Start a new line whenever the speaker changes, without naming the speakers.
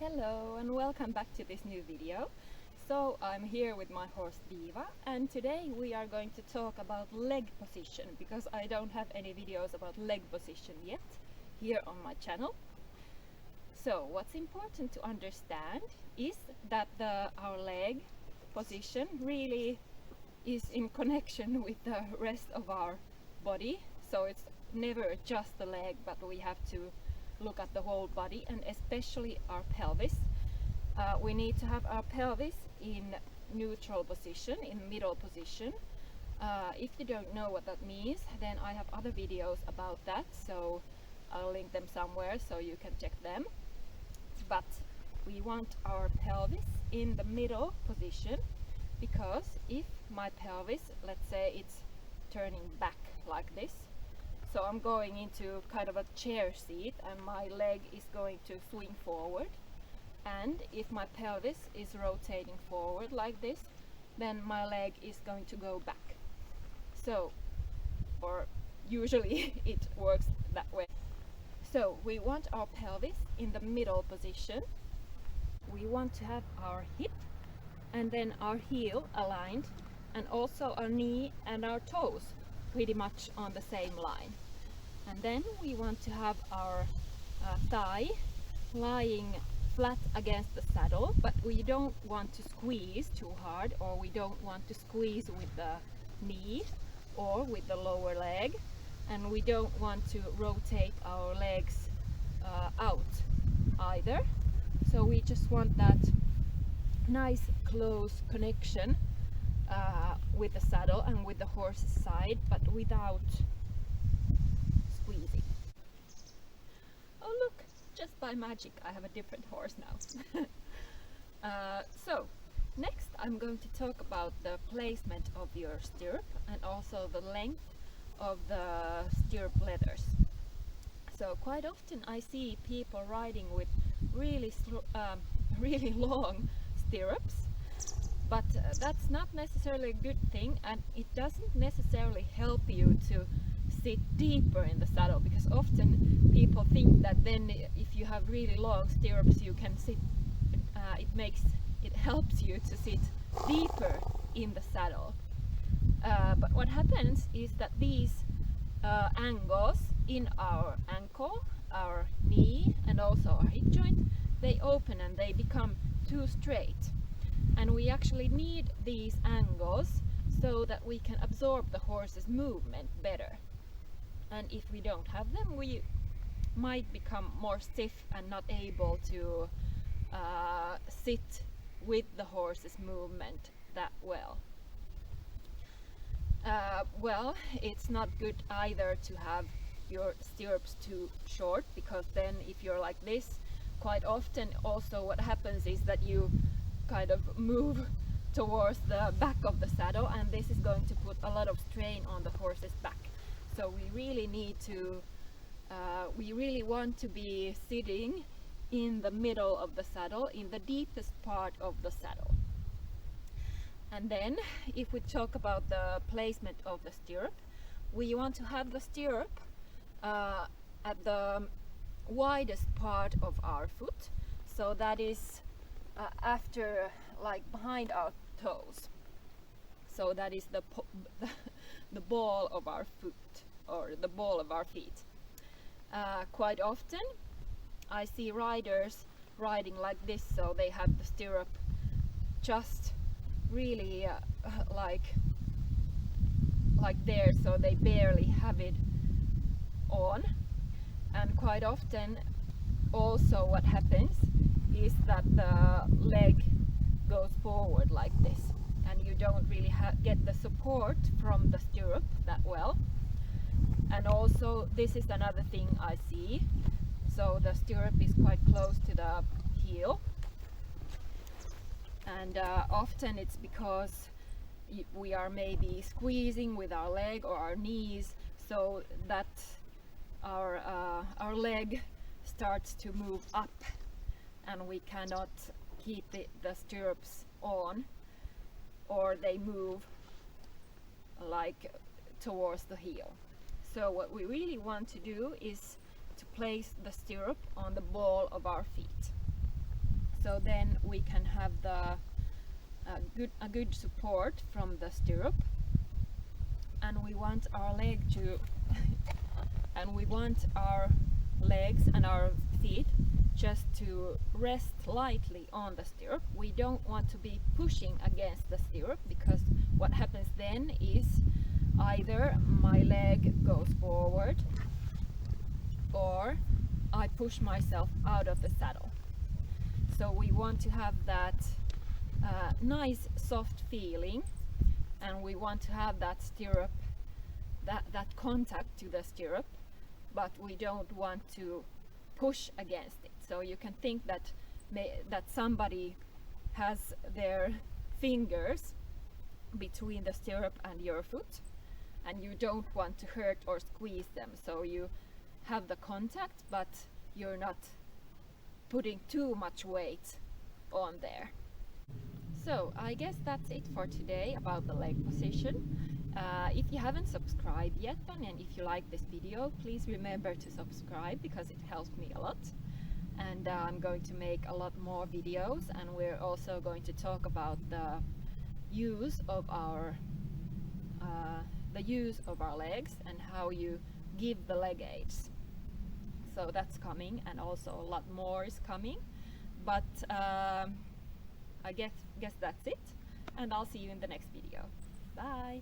Hello and welcome back to this new video. So I'm here with my horse Diva, and today we are going to talk about leg position because I don't have any videos about leg position yet here on my channel. So what's important to understand is that our leg position really is in connection with the rest of our body. So it's never just the leg, but we have to look at the whole body, and especially our pelvis. We need to have our pelvis in neutral position, in middle position. If you don't know what that means, then I have other videos about that, so I'll link them somewhere so you can check them. But we want our pelvis in the middle position, because if my pelvis, let's say it's turning back like this, so I'm going into kind of a chair seat and my leg is going to swing forward, and if my pelvis is rotating forward like this, then my leg is going to go back. So, or usually it works that way. So we want our pelvis in the middle position. We want to have our hip and then our heel aligned, and also our knee and our toes pretty much on the same line. And then we want to have our thigh lying flat against the saddle, but we don't want to squeeze too hard, or we don't want to squeeze with the knee or with the lower leg, and we don't want to rotate our legs out either. So we just want that nice close connection with the saddle and with the horse's side, but without squeezing. Oh look, just by magic I have a different horse now. So next I'm going to talk about the placement of your stirrup and also the length of the stirrup leathers. So quite often I see people riding with really long stirrups, but that's not necessarily a good thing, and it doesn't necessarily help you to sit deeper in the saddle, because often people think that then if you have really long stirrups you can sit, it helps you to sit deeper in the saddle. But what happens is that these angles in our ankle, our knee and also our hip joint, they open and they become too straight. And we actually need these angles so that we can absorb the horse's movement better. And if we don't have them, we might become more stiff and not able to sit with the horse's movement that well. Well, it's not good either to have your stirrups too short, because then if you're like this, quite often also what happens is that you kind of move towards the back of the saddle, and this is going to put a lot of strain on the horse's back. So we really need to, we really want to be sitting in the middle of the saddle, in the deepest part of the saddle. And then if we talk about the placement of the stirrup, we want to have the stirrup at the widest part of our foot, so that is after, like behind our toes. So that is the ball of our foot, or the ball of our feet. Quite often I see riders riding like this, so they have the stirrup just really like there, so they barely have it on. And quite often also what happens is that the leg goes forward like this, and you don't really get the support from the stirrup that well. And also this is another thing I see, so the stirrup is quite close to the heel, and often it's because we are maybe squeezing with our leg or our knees, so that our leg starts to move up and we cannot keep the stirrups on, or they move like towards the heel. So what we really want to do is to place the stirrup on the ball of our feet. so then we can have the a good support from the stirrup, and we want our leg to and we want our legs and our feet just to rest lightly on the stirrup. We don't want to be pushing against the stirrup, because what happens then is either my leg goes forward or I push myself out of the saddle. So we want to have that nice soft feeling, and we want to have that stirrup, that contact to the stirrup, but we don't want to push against it. So you can think that somebody has their fingers between the stirrup and your foot, and you don't want to hurt or squeeze them, so you have the contact, but you're not putting too much weight on there. So I guess that's it for today about the leg position. If you haven't subscribed yet, and if you like this video, please remember to subscribe, because it helps me a lot. And I'm going to make a lot more videos, and we're also going to talk about the use of our legs and how you give the leg aids. So that's coming, and also a lot more is coming. But I guess that's it, and I'll see you in the next video. Bye!